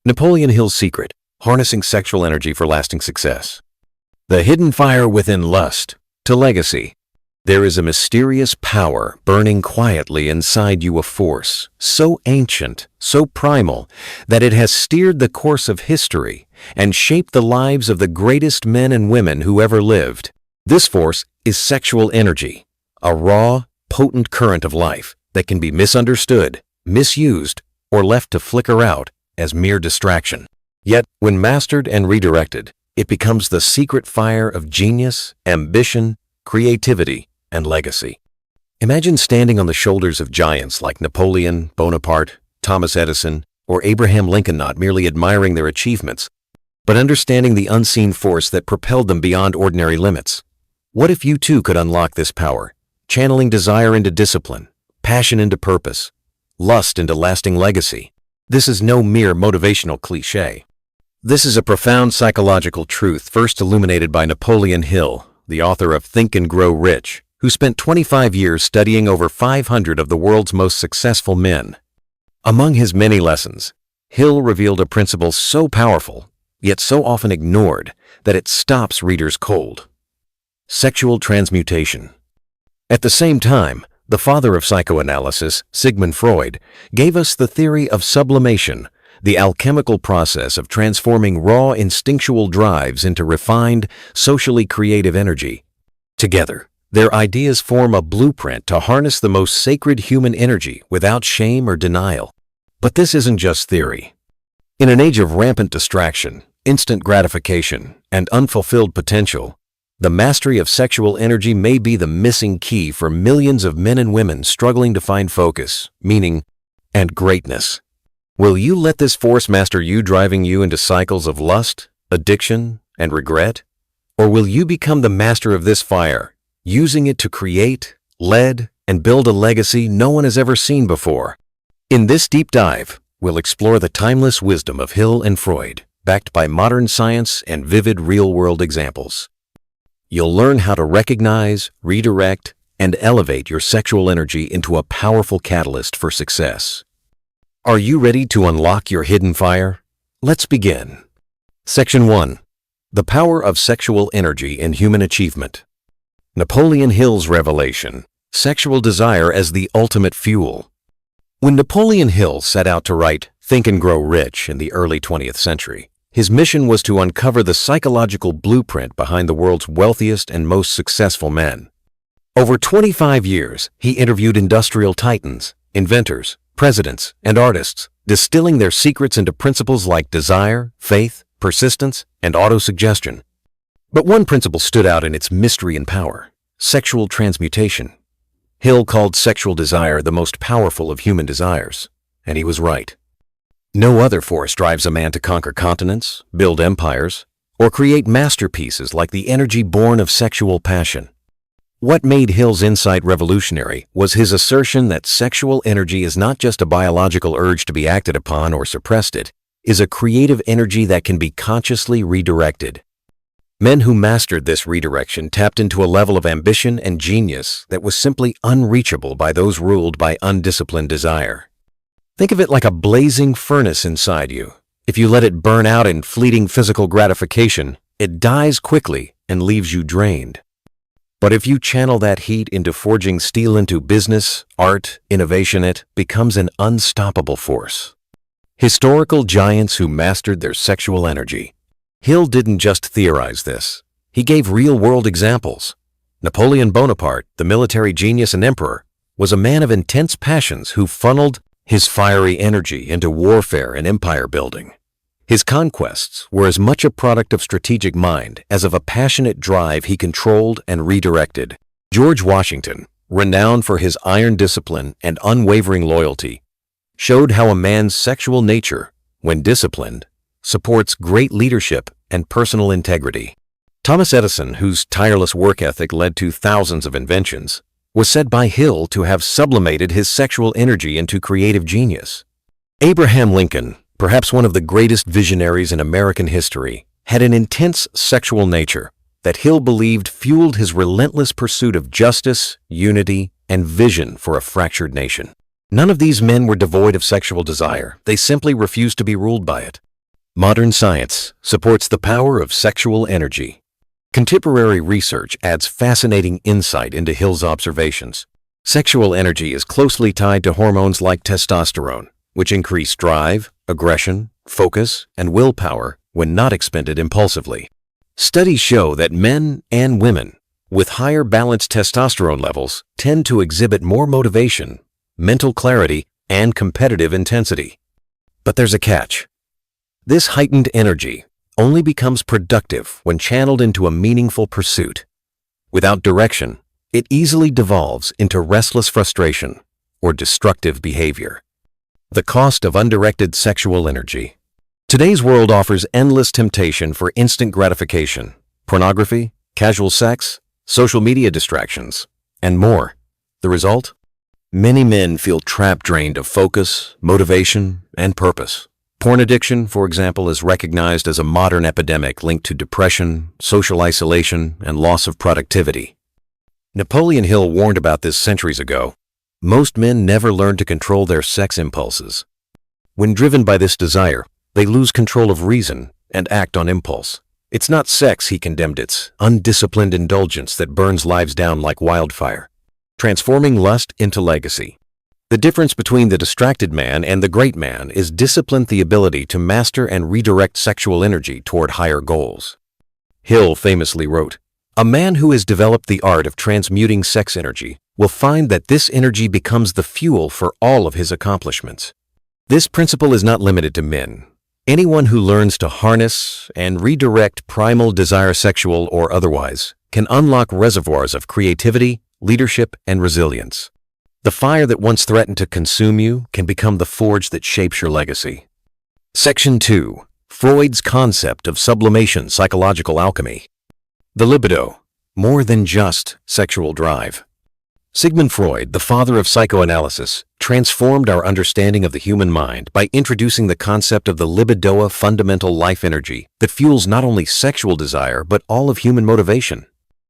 Napoleon Hill's secret: harnessing sexual energy for lasting success. The hidden fire within lust to legacy. There is a mysterious power burning quietly inside you, a force so ancient, so primal, that it has steered the course of history and shaped the lives of the greatest men and women who ever lived. This force is sexual energy, a raw, potent current of life that can be misunderstood, misused, or left to flicker out as mere distraction. Yet, when mastered and redirected, it becomes the secret fire of genius, ambition, creativity, and legacy. Imagine standing on the shoulders of giants like Napoleon, Bonaparte, Thomas Edison, or Abraham Lincoln, not merely admiring their achievements, but understanding the unseen force that propelled them beyond ordinary limits. What if you too could unlock this power, channeling desire into discipline, passion into purpose, lust into lasting legacy? This is no mere motivational cliché. This is a profound psychological truth first illuminated by Napoleon Hill, the author of Think and Grow Rich, who spent 25 years studying over 500 of the world's most successful men. Among his many lessons, Hill revealed a principle so powerful, yet so often ignored, that it stops readers cold: sexual transmutation. At the same time, the father of psychoanalysis, Sigmund Freud, gave us the theory of sublimation, the alchemical process of transforming raw instinctual drives into refined, socially creative energy. Together, their ideas form a blueprint to harness the most sacred human energy without shame or denial. But this isn't just theory. In an age of rampant distraction, instant gratification, and unfulfilled potential, the mastery of sexual energy may be the missing key for millions of men and women struggling to find focus, meaning, and greatness. Will you let this force master you, driving you into cycles of lust, addiction, and regret? Or will you become the master of this fire, using it to create, lead, and build a legacy no one has ever seen before? In this deep dive, we'll explore the timeless wisdom of Hill and Freud, backed by modern science and vivid real-world examples. You'll learn how to recognize, redirect, and elevate your sexual energy into a powerful catalyst for success. Are you ready to unlock your hidden fire? Let's begin. Section 1. The power of sexual energy in human achievement. Napoleon Hill's revelation: sexual desire as the ultimate fuel. When Napoleon Hill set out to write Think and Grow Rich in the early 20th century, his mission was to uncover the psychological blueprint behind the world's wealthiest and most successful men. Over 25 years, he interviewed industrial titans, inventors, presidents, and artists, distilling their secrets into principles like desire, faith, persistence, and autosuggestion. But one principle stood out in its mystery and power: sexual transmutation. Hill called sexual desire the most powerful of human desires, and he was right. No other force drives a man to conquer continents, build empires, or create masterpieces like the energy born of sexual passion. What made Hill's insight revolutionary was his assertion that sexual energy is not just a biological urge to be acted upon or suppressed. It is a creative energy that can be consciously redirected. Men who mastered this redirection tapped into a level of ambition and genius that was simply unreachable by those ruled by undisciplined desire. Think of it like a blazing furnace inside you. If you let it burn out in fleeting physical gratification, it dies quickly and leaves you drained. But if you channel that heat into forging steel into business, art, innovation, it becomes an unstoppable force. Historical giants who mastered their sexual energy. Hill didn't just theorize this. He gave real-world examples. Napoleon Bonaparte, the military genius and emperor, was a man of intense passions who funneled his fiery energy into warfare and empire building. His conquests were as much a product of strategic mind as of a passionate drive he controlled and redirected. George Washington, renowned for his iron discipline and unwavering loyalty, showed how a man's sexual nature, when disciplined, supports great leadership and personal integrity. Thomas Edison, whose tireless work ethic led to thousands of inventions, was said by Hill to have sublimated his sexual energy into creative genius. Abraham Lincoln, perhaps one of the greatest visionaries in American history, had an intense sexual nature that Hill believed fueled his relentless pursuit of justice, unity, and vision for a fractured nation. None of these men were devoid of sexual desire. They simply refused to be ruled by it. Modern science supports the power of sexual energy. Contemporary research adds fascinating insight into Hill's observations. Sexual energy is closely tied to hormones like testosterone, which increase drive, aggression, focus, and willpower when not expended impulsively. Studies show that men and women with higher balanced testosterone levels tend to exhibit more motivation, mental clarity, and competitive intensity. But there's a catch. This heightened energy only becomes productive when channeled into a meaningful pursuit. Without direction, it easily devolves into restless frustration or destructive behavior. The cost of undirected sexual energy. Today's world offers endless temptation for instant gratification, pornography, casual sex, social media distractions, and more. The result? Many men feel drained of focus, motivation, and purpose. Porn addiction, for example, is recognized as a modern epidemic linked to depression, social isolation, and loss of productivity. Napoleon Hill warned about this centuries ago. Most men never learn to control their sex impulses. When driven by this desire, they lose control of reason and act on impulse. It's not sex, he condemned, it's undisciplined indulgence that burns lives down like wildfire. Transforming lust into legacy. The difference between the distracted man and the great man is discipline, the ability to master and redirect sexual energy toward higher goals. Hill famously wrote, "A man who has developed the art of transmuting sex energy will find that this energy becomes the fuel for all of his accomplishments." This principle is not limited to men. Anyone who learns to harness and redirect primal desire, sexual or otherwise, can unlock reservoirs of creativity, leadership, and resilience. The fire that once threatened to consume you can become the forge that shapes your legacy. Section 2. Freud's concept of sublimation, psychological alchemy. The libido, more than just sexual drive. Sigmund Freud, the father of psychoanalysis, transformed our understanding of the human mind by introducing the concept of the libido, a fundamental life energy that fuels not only sexual desire but all of human motivation.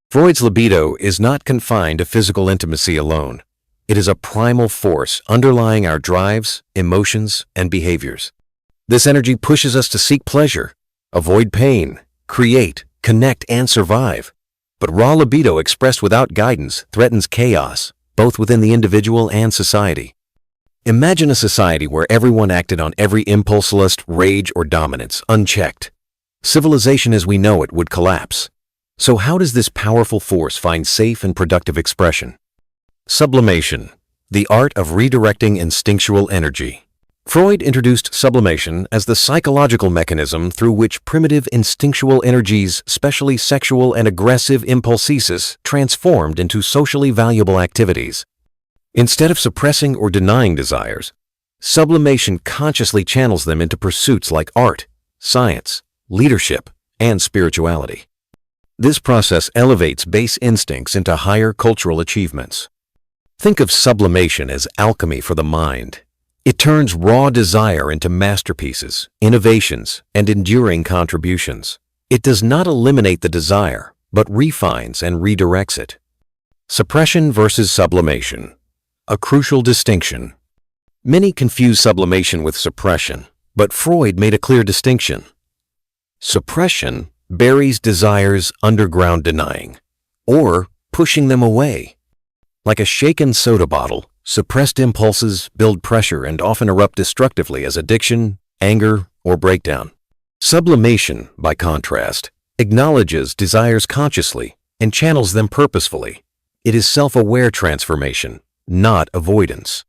Freud's libido is not confined to physical intimacy alone. It is a primal force underlying our drives, emotions, and behaviors. This energy pushes us to seek pleasure, avoid pain, create, connect, and survive. But raw libido expressed without guidance threatens chaos, both within the individual and society. Imagine a society where everyone acted on every impulse, lust, rage, or dominance, unchecked. Civilization as we know it would collapse. So how does this powerful force find safe and productive expression? Sublimation, the art of redirecting instinctual energy. Freud introduced sublimation as the psychological mechanism through which primitive instinctual energies, especially sexual and aggressive impulses, transformed into socially valuable activities. Instead of suppressing or denying desires, sublimation consciously channels them into pursuits like art, science, leadership, and spirituality. This process elevates base instincts into higher cultural achievements. Think of sublimation as alchemy for the mind. It turns raw desire into masterpieces, innovations, and enduring contributions. It does not eliminate the desire, but refines and redirects it. Suppression versus sublimation. A crucial distinction. Many confuse sublimation with suppression, but Freud made a clear distinction. Suppression buries desires underground, denying, or pushing them away. Like a shaken soda bottle, suppressed impulses build pressure and often erupt destructively as addiction, anger, or breakdown. Sublimation, by contrast, acknowledges desires consciously and channels them purposefully. It is self-aware transformation, not avoidance.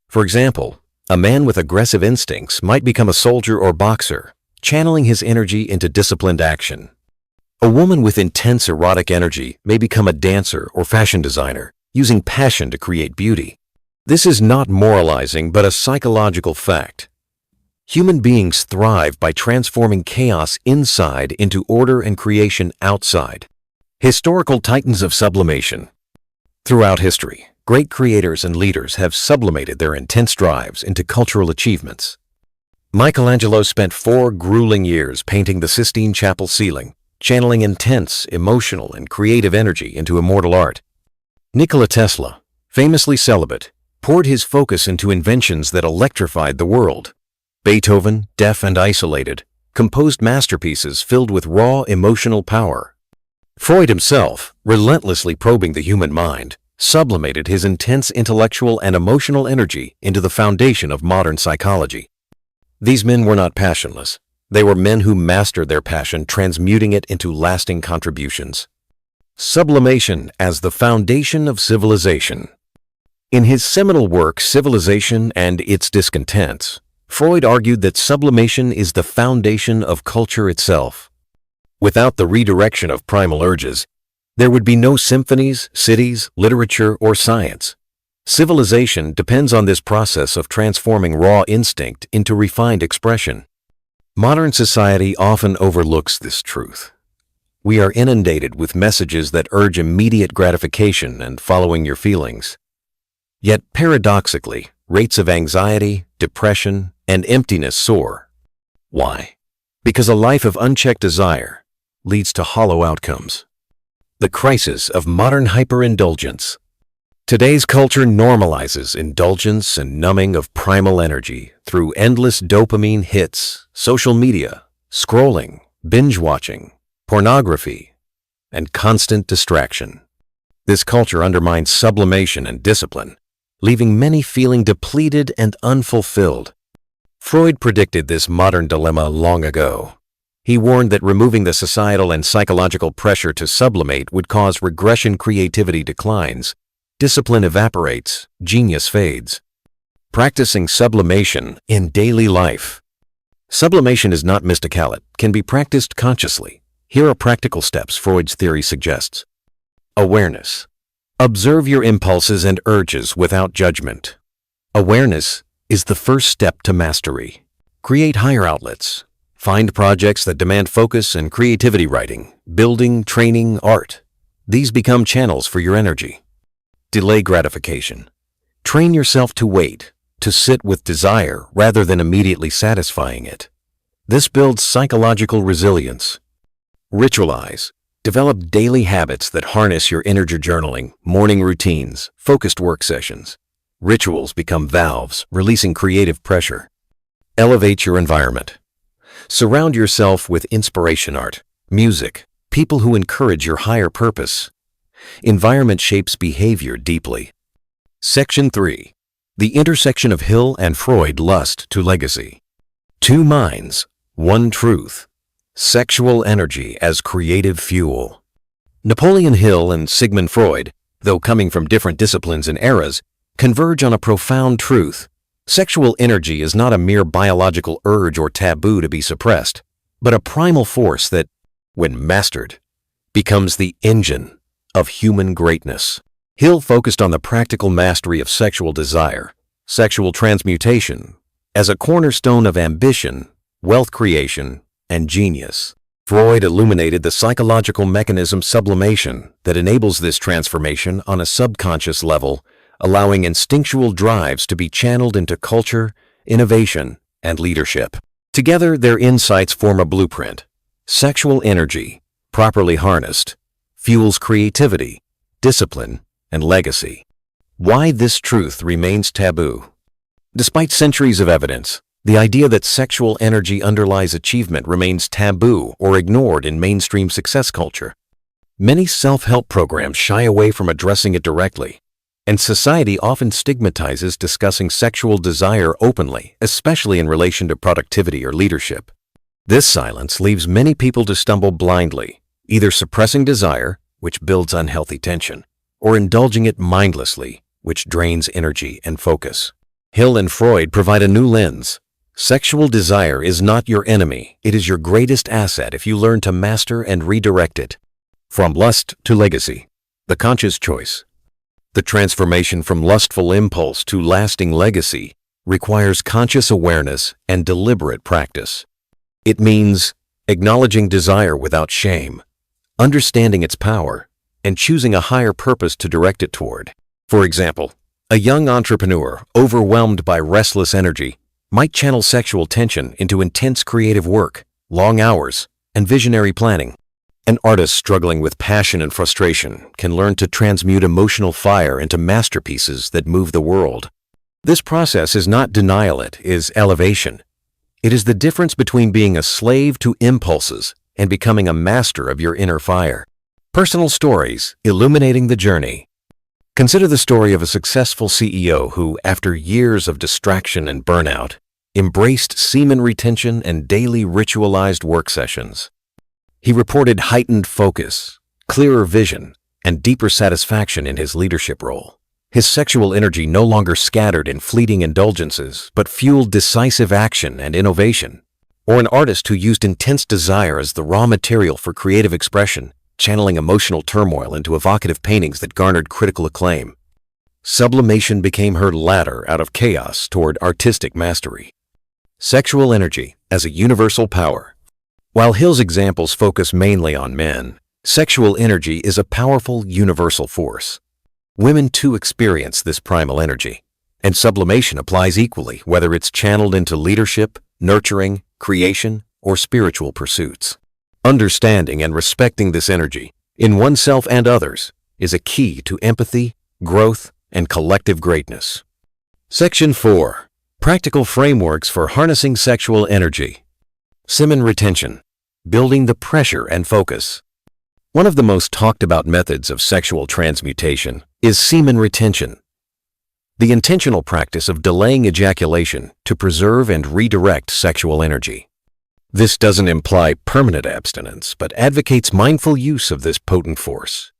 For example, a man with aggressive instincts might become a soldier or boxer, channeling his energy into disciplined action. A woman with intense erotic energy may become a dancer or fashion designer, using passion to create beauty. This is not moralizing, but a psychological fact. Human beings thrive by transforming chaos inside into order and creation outside. Historical titans of sublimation. Throughout history, great creators and leaders have sublimated their intense drives into cultural achievements. Michelangelo spent 4 grueling years painting the Sistine Chapel ceiling, channeling intense, emotional, and creative energy into immortal art. Nikola Tesla, famously celibate, poured his focus into inventions that electrified the world. Beethoven, deaf and isolated, composed masterpieces filled with raw emotional power. Freud himself, relentlessly probing the human mind, sublimated his intense intellectual and emotional energy into the foundation of modern psychology. These men were not passionless. They were men who mastered their passion, transmuting it into lasting contributions. Sublimation as the foundation of civilization. In his seminal work, Civilization and Its Discontents, Freud argued that sublimation is the foundation of culture itself. Without the redirection of primal urges, there would be no symphonies, cities, literature, or science. Civilization depends on this process of transforming raw instinct into refined expression. Modern society often overlooks this truth. We are inundated with messages that urge immediate gratification and following your feelings. Yet paradoxically, rates of anxiety, depression, and emptiness soar. Why? Because a life of unchecked desire leads to hollow outcomes. The crisis of modern hyperindulgence. Today's culture normalizes indulgence and numbing of primal energy through endless dopamine hits, social media, scrolling, binge-watching, pornography, and constant distraction. This culture undermines sublimation and discipline, leaving many feeling depleted and unfulfilled. Freud predicted this modern dilemma long ago. He warned that removing the societal and psychological pressure to sublimate would cause regression, creativity declines, discipline evaporates, genius fades. Practicing sublimation in daily life. Sublimation is not mystical, it can be practiced consciously. Here are practical steps Freud's theory suggests. Awareness. Observe your impulses and urges without judgment. Awareness is the first step to mastery. Create higher outlets. Find projects that demand focus and creativity, writing, building, training, art. These become channels for your energy. Delay gratification. Train yourself to wait, to sit with desire rather than immediately satisfying it. This builds psychological resilience. Ritualize. Develop daily habits that harness your energy: journaling, morning routines, focused work sessions. Rituals become valves, releasing creative pressure. Elevate your environment. Surround yourself with inspiration, art, music, people who encourage your higher purpose. Environment shapes behavior deeply. Section 3. The intersection of Hill and Freud: lust to legacy. Two minds, one truth. Sexual energy as creative fuel. Napoleon Hill and Sigmund Freud, though coming from different disciplines and eras, converge on a profound truth. Sexual energy is not a mere biological urge or taboo to be suppressed, but a primal force that, when mastered, becomes the engine of human greatness. Hill focused on the practical mastery of sexual desire, sexual transmutation, as a cornerstone of ambition, wealth creation, and genius. Freud illuminated the psychological mechanism sublimation that enables this transformation on a subconscious level, allowing instinctual drives to be channeled into culture, innovation, and leadership. Together, their insights form a blueprint. Sexual energy, properly harnessed, fuels creativity, discipline, and legacy. Why this truth remains taboo. Despite centuries of evidence, the idea that sexual energy underlies achievement remains taboo or ignored in mainstream success culture. Many self-help programs shy away from addressing it directly, and society often stigmatizes discussing sexual desire openly, especially in relation to productivity or leadership. This silence leaves many people to stumble blindly, either suppressing desire, which builds unhealthy tension, or indulging it mindlessly, which drains energy and focus. Hill and Freud provide a new lens. Sexual desire is not your enemy, it is your greatest asset if you learn to master and redirect it. From lust to legacy. The conscious choice. The transformation from lustful impulse to lasting legacy requires conscious awareness and deliberate practice. It means acknowledging desire without shame, understanding its power, and choosing a higher purpose to direct it toward. For example, a young entrepreneur overwhelmed by restless energy might channel sexual tension into intense creative work, long hours, and visionary planning. An artist struggling with passion and frustration can learn to transmute emotional fire into masterpieces that move the world. This process is not denial, it is elevation. It is the difference between being a slave to impulses and becoming a master of your inner fire. Personal stories illuminating the journey. Consider the story of a successful CEO who, after years of distraction and burnout, embraced semen retention and daily ritualized work sessions. He reported heightened focus, clearer vision, and deeper satisfaction in his leadership role. His sexual energy no longer scattered in fleeting indulgences, but fueled decisive action and innovation. Or an artist who used intense desire as the raw material for creative expression, channeling emotional turmoil into evocative paintings that garnered critical acclaim. Sublimation became her ladder out of chaos toward artistic mastery. Sexual energy as a universal power. While Hill's examples focus mainly on men, sexual energy is a powerful universal force. Women too experience this primal energy, and sublimation applies equally, whether it's channeled into leadership, nurturing, creation, or spiritual pursuits. Understanding and respecting this energy, in oneself and others, is a key to empathy, growth, and collective greatness. Section 4. Practical frameworks for harnessing sexual energy. Semen retention. Building the pressure and focus. One of the most talked about methods of sexual transmutation is semen retention, the intentional practice of delaying ejaculation to preserve and redirect sexual energy. This doesn't imply permanent abstinence, but advocates mindful use of this potent force.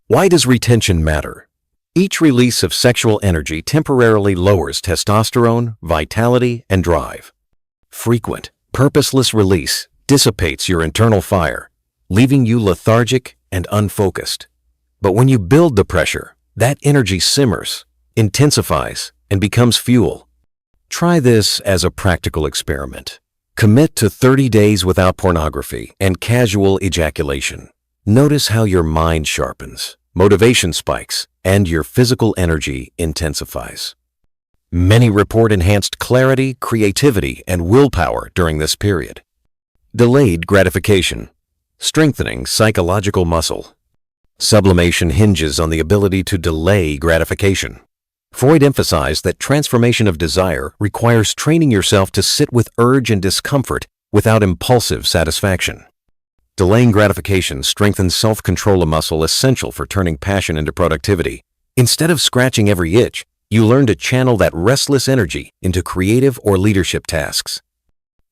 Why does retention matter? Each release of sexual energy temporarily lowers testosterone, vitality, and drive. Frequent, purposeless release dissipates your internal fire, leaving you lethargic and unfocused. But when you build the pressure, that energy simmers, intensifies, and becomes fuel. Try this as a practical experiment. Commit to 30 days without pornography and casual ejaculation. Notice how your mind sharpens, motivation spikes, and your physical energy intensifies. Many report enhanced clarity, creativity, and willpower during this period. Delayed gratification. Strengthening psychological muscle. Sublimation hinges on the ability to delay gratification. Freud emphasized that transformation of desire requires training yourself to sit with urge and discomfort without impulsive satisfaction. Delaying gratification strengthens self-control, a muscle essential for turning passion into productivity. Instead of scratching every itch, you learn to channel that restless energy into creative or leadership tasks.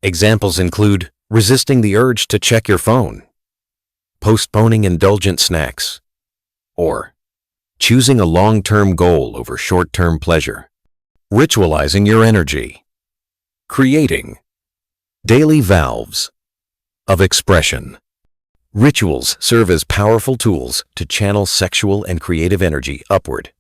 Examples include resisting the urge to check your phone, postponing indulgent snacks, or choosing a long-term goal over short-term pleasure. Ritualizing your energy. Creating daily valves of expression. Rituals serve as powerful tools to channel sexual and creative energy upward.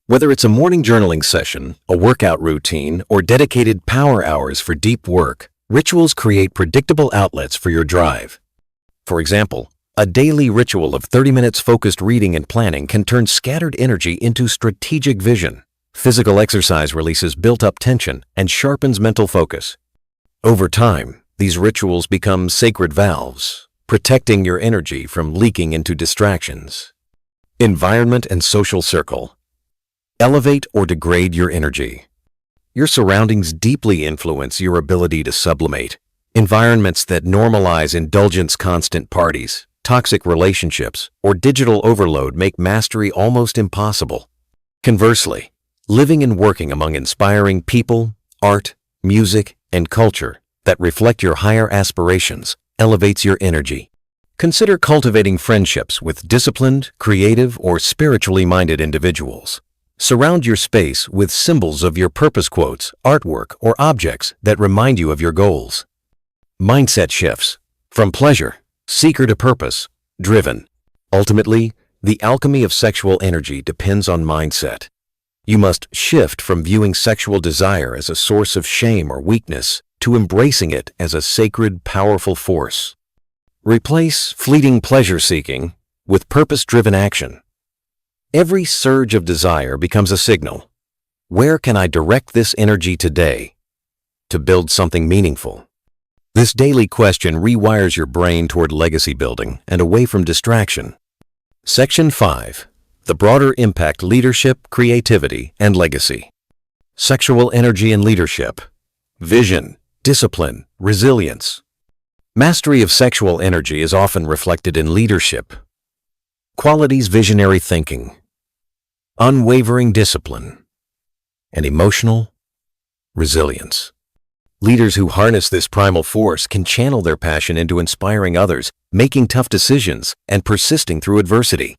Whether it's a morning journaling session, a workout routine, or dedicated power hours for deep work, rituals create predictable outlets for your drive. For example, a daily ritual of 30 minutes focused reading and planning can turn scattered energy into strategic vision. Physical exercise releases built-up tension and sharpens mental focus. Over time, these rituals become sacred valves, protecting your energy from leaking into distractions. Environment and social circle. Elevate or degrade your energy. Your surroundings deeply influence your ability to sublimate. Environments that normalize indulgence, constant parties, toxic relationships, or digital overload make mastery almost impossible. Conversely, living and working among inspiring people, art, music, and culture that reflect your higher aspirations elevates your energy. Consider cultivating friendships with disciplined, creative, or spiritually minded individuals. Surround your space with symbols of your purpose, quotes, artwork, or objects that remind you of your goals. Mindset shifts from pleasure seeker to purpose driven. Ultimately, the alchemy of sexual energy depends on mindset. You must shift from viewing sexual desire as a source of shame or weakness to embracing it as a sacred, powerful force. Replace fleeting pleasure-seeking with purpose-driven action. Every surge of desire becomes a signal. Where can I direct this energy today to build something meaningful? This daily question rewires your brain toward legacy building and away from distraction. Section 5. The broader impact: leadership, creativity, and legacy. Sexual energy and leadership. Vision, discipline, resilience. Mastery of sexual energy is often reflected in leadership. Qualities: visionary thinking, unwavering discipline, and emotional resilience. Leaders who harness this primal force can channel their passion into inspiring others, making tough decisions, and persisting through adversity.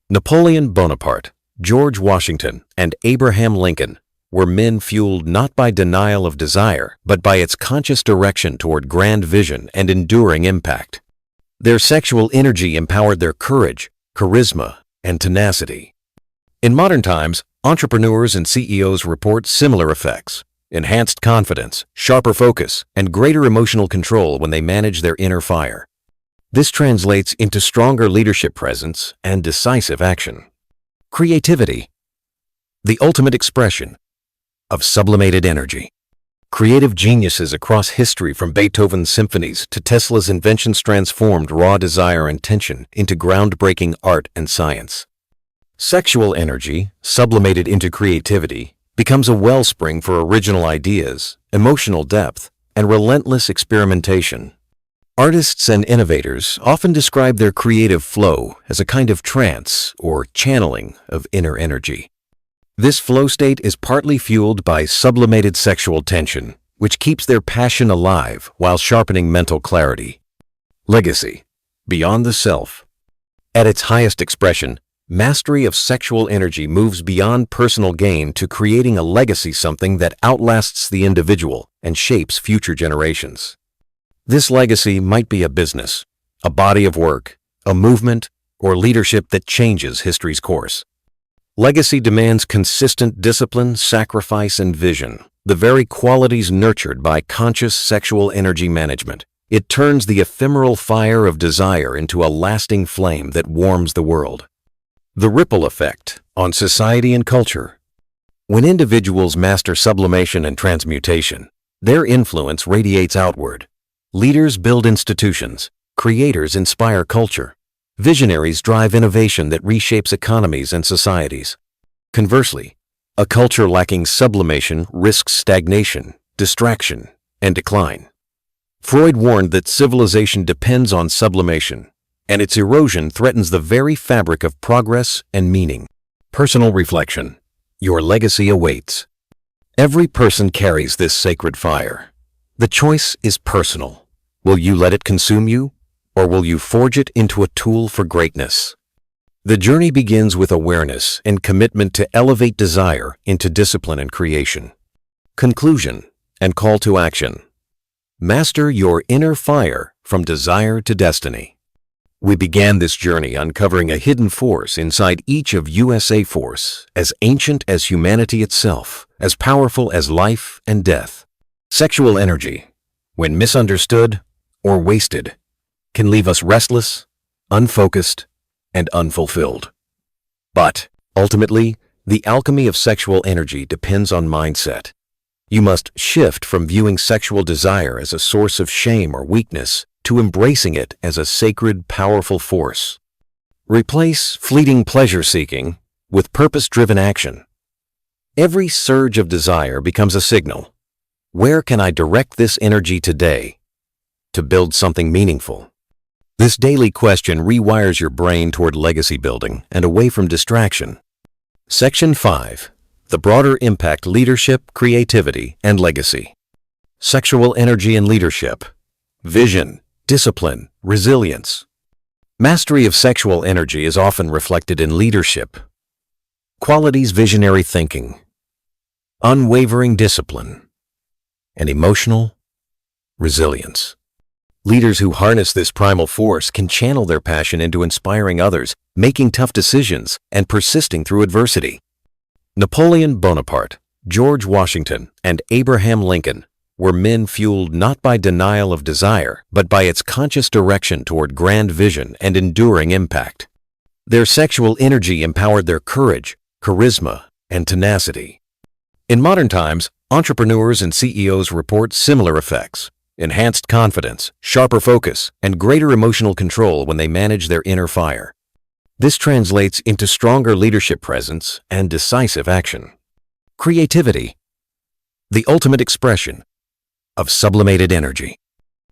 Napoleon Bonaparte, George Washington, and Abraham Lincoln were men fueled not by denial of desire, but by its conscious direction toward grand vision and enduring impact. Their sexual energy empowered their courage, charisma, and tenacity. In modern times, entrepreneurs and CEOs report similar effects: enhanced confidence, sharper focus, and greater emotional control when they manage their inner fire. This translates into stronger leadership presence and decisive action. Creativity, the ultimate expression of sublimated energy. Creative geniuses across history, from Beethoven's symphonies to Tesla's inventions, transformed raw desire and tension into groundbreaking art and science. Sexual energy, sublimated into creativity, becomes a wellspring for original ideas, emotional depth, and relentless experimentation. Artists and innovators often describe their creative flow as a kind of trance or channeling of inner energy. This flow state is partly fueled by sublimated sexual tension, which keeps their passion alive while sharpening mental clarity. Legacy, beyond the self. At its highest expression, mastery of sexual energy moves beyond personal gain to creating a legacy, something that outlasts the individual and shapes future generations. This legacy might be a business, a body of work, a movement, or leadership that changes history's course. Legacy demands consistent discipline, sacrifice, and vision, the very qualities nurtured by conscious sexual energy management. It turns the ephemeral fire of desire into a lasting flame that warms the world. The ripple effect on society and culture. When individuals master sublimation and transmutation, their influence radiates outward. Leaders build institutions, creators inspire culture, visionaries drive innovation that reshapes economies and societies. Conversely, a culture lacking sublimation risks stagnation, distraction, and decline. Freud warned that civilization depends on sublimation, and its erosion threatens the very fabric of progress and meaning. Personal reflection. Your legacy awaits. Every person carries this sacred fire. The choice is personal. Will you let it consume you, or will you forge it into a tool for greatness? The journey begins with awareness and commitment to elevate desire into discipline and creation. Conclusion and call to action. Master your inner fire from desire to destiny. We began this journey uncovering a hidden force inside each of USA force, as ancient as humanity itself, as powerful as life and death. Sexual energy, when misunderstood or wasted, can leave us restless, unfocused, and unfulfilled. But, ultimately, the alchemy of sexual energy depends on mindset. You must shift from viewing sexual desire as a source of shame or weakness to embracing it as a sacred, powerful force. Replace fleeting pleasure-seeking with purpose-driven action. Every surge of desire becomes a signal. Where can I direct this energy today to build something meaningful? This daily question rewires your brain toward legacy building and away from distraction. Section 5. The broader impact: leadership, creativity, and legacy. Sexual energy and leadership. Vision, discipline, resilience. Mastery of sexual energy is often reflected in leadership. Qualities: visionary thinking, unwavering discipline, and emotional resilience. Leaders who harness this primal force can channel their passion into inspiring others, making tough decisions, and persisting through adversity. Napoleon Bonaparte, George Washington, and Abraham Lincoln were men fueled not by denial of desire, but by its conscious direction toward grand vision and enduring impact. Their sexual energy empowered their courage, charisma, and tenacity. In modern times, entrepreneurs and CEOs report similar effects: enhanced confidence, sharper focus, and greater emotional control when they manage their inner fire. This translates into stronger leadership presence and decisive action. Creativity, the ultimate expression of sublimated energy.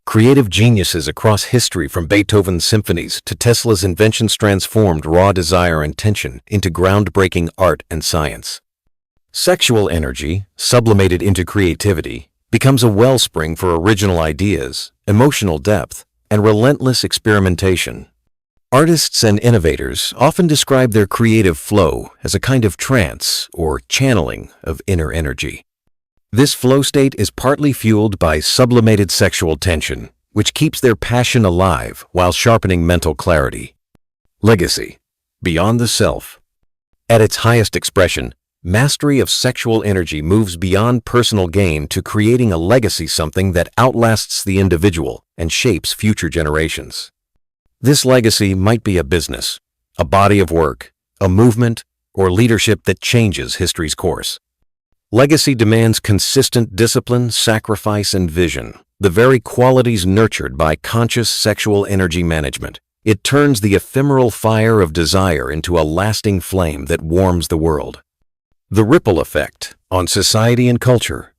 Creative geniuses across history, from Beethoven's symphonies to Tesla's inventions, transformed raw desire and tension into groundbreaking art and science. Sexual energy, sublimated into creativity, becomes a wellspring for original ideas, emotional depth, and relentless experimentation. Artists and innovators often describe their creative flow as a kind of trance or channeling of inner energy. This flow state is partly fueled by sublimated sexual tension, which keeps their passion alive while sharpening mental clarity. Legacy, beyond the self. At its highest expression, mastery of sexual energy moves beyond personal gain to creating a legacy, something that outlasts the individual and shapes future generations. This legacy might be a business, a body of work, a movement, or leadership that changes history's course. Legacy demands consistent discipline, sacrifice, and vision, the very qualities nurtured by conscious sexual energy management. It turns the ephemeral fire of desire into a lasting flame that warms the world. The ripple effect on society and culture.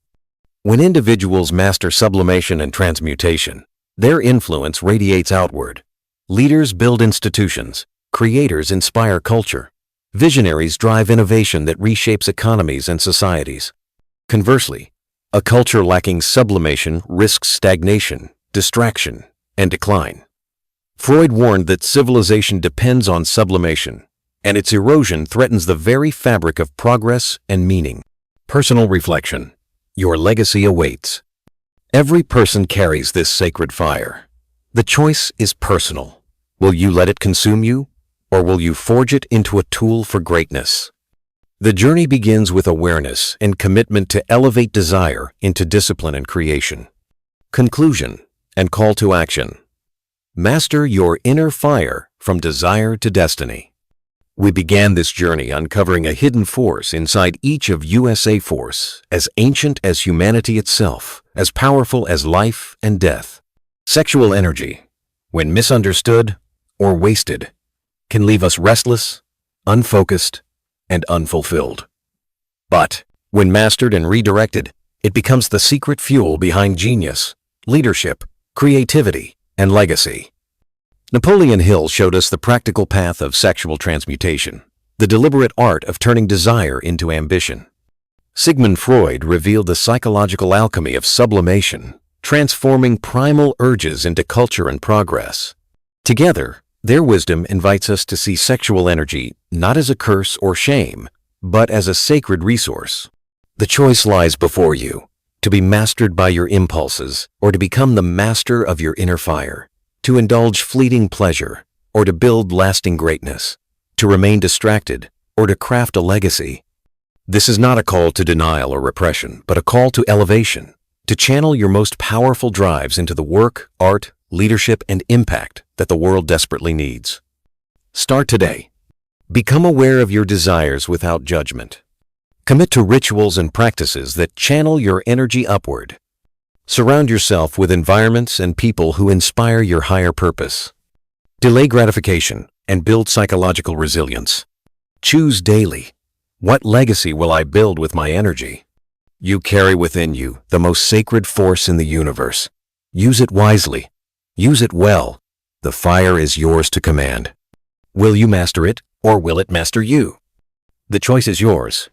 When individuals master sublimation and transmutation, their influence radiates outward. Leaders build institutions, creators inspire culture, visionaries drive innovation that reshapes economies and societies. Conversely, a culture lacking sublimation risks stagnation, distraction, and decline. Freud warned that civilization depends on sublimation, and its erosion threatens the very fabric of progress and meaning. Personal reflection. Your legacy awaits. Every person carries this sacred fire. The choice is personal. Will you let it consume you, or will you forge it into a tool for greatness? The journey begins with awareness and commitment to elevate desire into discipline and creation. Conclusion and call to action. Master your inner fire from desire to destiny. We began this journey uncovering a hidden force inside each of USA force, as ancient as humanity itself, as powerful as life and death. Sexual energy, when misunderstood or wasted, can leave us restless, unfocused, and unfulfilled. But when mastered and redirected, it becomes the secret fuel behind genius, leadership, creativity, and legacy. Napoleon Hill showed us the practical path of sexual transmutation, the deliberate art of turning desire into ambition. Sigmund Freud revealed the psychological alchemy of sublimation, transforming primal urges into culture and progress. Together, their wisdom invites us to see sexual energy not as a curse or shame, but as a sacred resource. The choice lies before you, to be mastered by your impulses or to become the master of your inner fire, to indulge fleeting pleasure or to build lasting greatness, to remain distracted or to craft a legacy. This is not a call to denial or repression, but a call to elevation, to channel your most powerful drives into the work, art, leadership, and impact that the world desperately needs. Start today. Become aware of your desires without judgment. Commit to rituals and practices that channel your energy upward. Surround yourself with environments and people who inspire your higher purpose. Delay gratification and build psychological resilience. Choose daily. What legacy will I build with my energy? You carry within you the most sacred force in the universe. Use it wisely. Use it well. The fire is yours to command. Will you master it, or will it master you? The choice is yours.